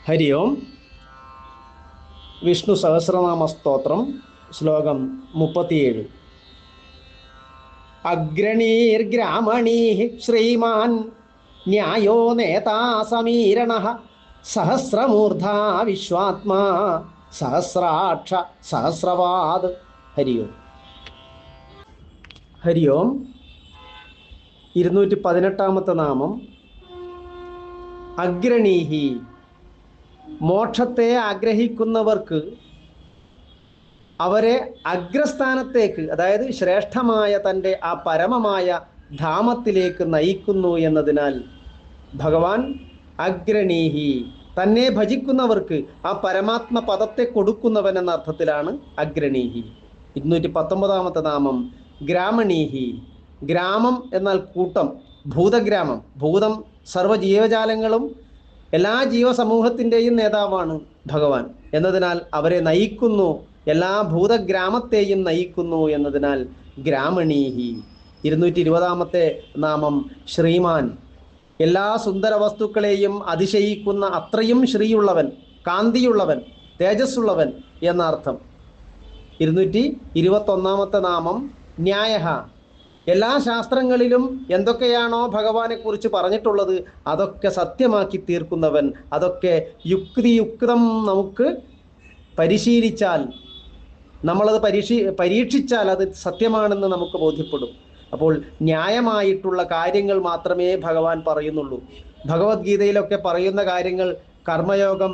ഹരി ഓം. വിഷ്ണു സഹസ്രനാമ സ്തോത്രം, ശ്ലോകം 37. അഗ്രണീർഗ്രാമണീ ശ്രീമാൻ ന്യായോ നേതാ സമീരണ സഹസ്രമൂർധാ വിശ്വാത്മാ സഹസ്രാക്ഷ സഹസ്രവാദ്. ഹരി ഓം. ഹരി ഓം. 218 നാമം. അഗ്രണീഹി, മോക്ഷത്തെ ആഗ്രഹിക്കുന്നവർക്ക് അവരെ അഗ്രസ്ഥാനത്തേക്ക്, അതായത് ശ്രേഷ്ഠമായ തൻ്റെ ആ പരമമായ ധാമത്തിലേക്ക് നയിക്കുന്നു എന്നതിനാൽ ഭഗവാൻ അഗ്രണീഹി, തന്നെ ഭജിക്കുന്നവർക്ക് ആ പരമാത്മ പദത്തെ കൊടുക്കുന്നവൻ എന്ന അർത്ഥത്തിലാണ് അഗ്രണീഹി. 219 നാമം. ഗ്രാമണീഹി, ഗ്രാമം എന്നാൽ കൂട്ടം, ഭൂതഗ്രാമം. ഭൂതം സർവ്വജീവജാലങ്ങളും എല്ലാ ജീവസമൂഹത്തിൻ്റെയും നേതാവാണ് ഭഗവാൻ എന്നതിനാൽ അവരെ നയിക്കുന്നു, എല്ലാ ഭൂതഗ്രാമത്തെയും നയിക്കുന്നു എന്നതിനാൽ ഗ്രാമണീഹി. 220 നാമം. ശ്രീമാൻ, എല്ലാ സുന്ദര വസ്തുക്കളെയും അതിശയിക്കുന്ന അത്രയും ശ്രീയുള്ളവൻ, കാന്തിയുള്ളവൻ, തേജസ്സുള്ളവൻ എന്ന അർത്ഥം. 221 നാമം. ന്യായഃ, എല്ലാ ശാസ്ത്രങ്ങളിലും എന്തൊക്കെയാണോ ഭഗവാനെക്കുറിച്ച് പറഞ്ഞിട്ടുള്ളത് അതൊക്കെ സത്യമാക്കി തീർക്കുന്നവൻ. അതൊക്കെ യുക്തിയുക്തം നമുക്ക് പരിശീലിച്ചാൽ, നമ്മളത് പരീക്ഷിച്ചാൽ അത് സത്യമാണെന്ന് നമുക്ക് ബോധ്യപ്പെടും. അപ്പോൾ ന്യായമായിട്ടുള്ള കാര്യങ്ങൾ മാത്രമേ ഭഗവാൻ പറയുന്നുള്ളൂ. ഭഗവത്ഗീതയിലൊക്കെ പറയുന്ന കാര്യങ്ങൾ, കർമ്മയോഗം,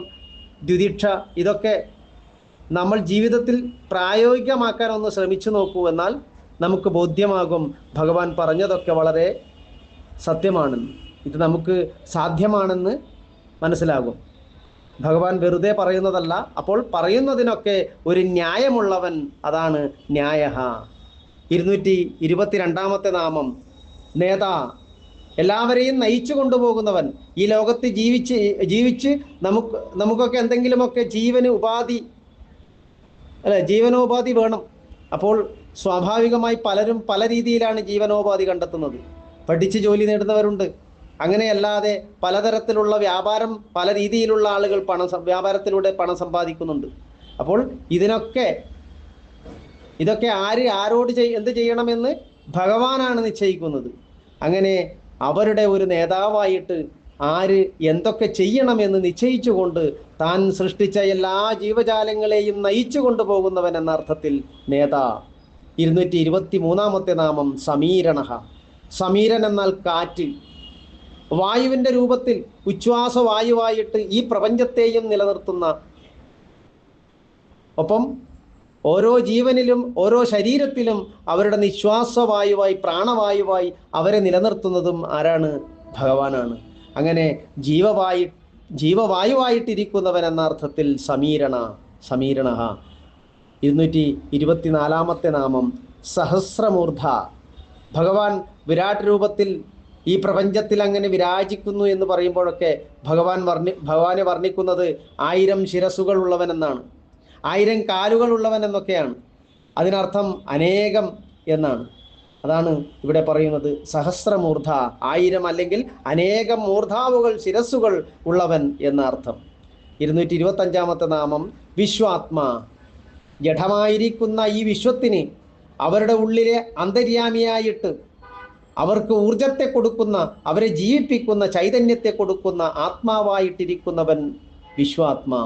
ദ്വിദീക്ഷ, ഇതൊക്കെ നമ്മൾ ജീവിതത്തിൽ പ്രായോഗികമാക്കാൻ ശ്രമിച്ചു നോക്കൂ. എന്നാൽ നമുക്ക് ബോധ്യമാകും ഭഗവാൻ പറഞ്ഞതൊക്കെ വളരെ സത്യമാണെന്ന്, ഇത് നമുക്ക് സാധ്യമാണെന്ന് മനസ്സിലാകും. ഭഗവാൻ വെറുതെ പറയുന്നതല്ല. അപ്പോൾ പറയുന്നതിനൊക്കെ ഒരു ന്യായമുള്ളവൻ, അതാണ് ന്യായഃ. 222 നാമം. നേതാ, എല്ലാവരെയും നയിച്ചു കൊണ്ടുപോകുന്നവൻ. ഈ ലോകത്ത് ജീവിച്ച് നമുക്കൊക്കെ എന്തെങ്കിലുമൊക്കെ ജീവനോപാധി വേണം. അപ്പോൾ സ്വാഭാവികമായി പലരും പല രീതിയിലാണ് ജീവനോപാധി കണ്ടെത്തുന്നത്. പഠിച്ച് ജോലി നേടുന്നവരുണ്ട്. അങ്ങനെയല്ലാതെ പലതരത്തിലുള്ള വ്യാപാരം, പല രീതിയിലുള്ള ആളുകൾ വ്യാപാരത്തിലൂടെ പണം സമ്പാദിക്കുന്നുണ്ട്. അപ്പോൾ ഇതൊക്കെ ആരോട് എന്ത് ചെയ്യണമെന്ന് ഭഗവാനാണ് നിശ്ചയിക്കുന്നത്. അങ്ങനെ അവരുടെ ഒരു നേതാവായിട്ട് ആര് എന്തൊക്കെ ചെയ്യണമെന്ന് നിശ്ചയിച്ചുകൊണ്ട് താൻ സൃഷ്ടിച്ച എല്ലാ ജീവജാലങ്ങളെയും നയിച്ചു കൊണ്ടുപോകുന്നവൻ എന്ന അർത്ഥത്തിൽ നേതാ. 223 നാമം. സമീരണഃ, സമീരൻ എന്നാൽ കാറ്റ്. വായുവിൻ്റെ രൂപത്തിൽ ഉച്ഛ്വാസവായുവായിട്ട് ഈ പ്രപഞ്ചത്തെയും നിലനിർത്തുന്ന, ഒപ്പം ഓരോ ജീവനിലും ഓരോ ശരീരത്തിലും അവരുടെ നിശ്വാസവായുവായി, പ്രാണവായുവായി അവരെ നിലനിർത്തുന്നതും ആരാണ്? ഭഗവാനാണ്. അങ്ങനെ ജീവവായുവായിട്ടിരിക്കുന്നവൻ എന്ന അർത്ഥത്തിൽ സമീരണഃ. 224 നാമം. സഹസ്രമൂർധ, ഭഗവാൻ വിരാട് രൂപത്തിൽ ഈ പ്രപഞ്ചത്തിൽ അങ്ങനെ വിരാജിക്കുന്നു എന്ന് പറയുമ്പോഴൊക്കെ ഭഗവാനെ വർണ്ണിക്കുന്നത് 1000 ശിരസ്സുകൾ ഉള്ളവൻ എന്നാണ്, 1000 കാലുകൾ ഉള്ളവൻ എന്നൊക്കെയാണ്. അതിനർത്ഥം അനേകം എന്നാണ്. അതാണ് ഇവിടെ പറയുന്നത്. സഹസ്രമൂർധ, 1000 അല്ലെങ്കിൽ അനേകം മൂർധാവുകൾ, ശിരസ്സുകൾ ഉള്ളവൻ എന്ന അർത്ഥം. 225 നാമം. വിശ്വാത്മാ, ജഡമായിരിക്കുന്ന ഈ വിശ്വത്തിന് അവരുടെ ഉള്ളിലെ അന്തര്യാമിയായിട്ട് അവർക്ക് ഊർജത്തെ കൊടുക്കുന്ന, അവരെ ജീവിപ്പിക്കുന്ന, ചൈതന്യത്തെ കൊടുക്കുന്ന ആത്മാവായിട്ടിരിക്കുന്നവൻ വിശ്വാത്മാ.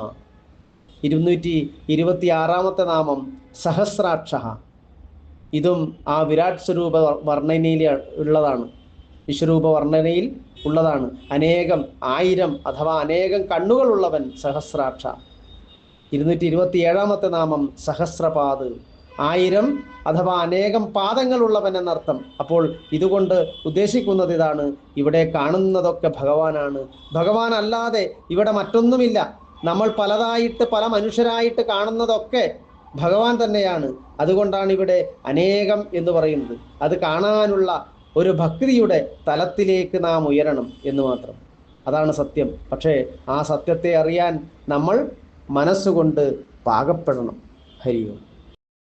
226 നാമം. സഹസ്രാക്ഷഃ, ഇതും ആ വിരാട് സ്വരൂപ വർണ്ണനയിൽ ഉള്ളതാണ്, വിശ്വരൂപ വർണ്ണനയിൽ ഉള്ളതാണ്. അനേകം, 1000 അഥവാ അനേകം കണ്ണുകളുള്ളവൻ സഹസ്രാക്ഷ. 227 നാമം. സഹസ്രപാദ്, 1000 അഥവാ അനേകം പാദങ്ങളുള്ളവൻ എന്നർത്ഥം. അപ്പോൾ ഇതുകൊണ്ട് ഉദ്ദേശിക്കുന്നത് ഇതാണ്, ഇവിടെ കാണുന്നതൊക്കെ ഭഗവാനാണ്. ഭഗവാൻ അല്ലാതെ ഇവിടെ മറ്റൊന്നുമില്ല. നമ്മൾ പലതായിട്ട്, പല മനുഷ്യരായിട്ട് കാണുന്നതൊക്കെ ഭഗവാൻ തന്നെയാണ്. അതുകൊണ്ടാണ് ഇവിടെ അനേകം എന്ന് പറയുന്നത്. അത് കാണാനുള്ള ഒരു ഭക്തിയുടെ തലത്തിലേക്ക് നാം ഉയരണം എന്ന് മാത്രം. അതാണ് സത്യം. പക്ഷേ ആ സത്യത്തെ അറിയാൻ നമ്മൾ മനസ്സുകൊണ്ട് പാകപ്പെടണം. ഹരി ഓം.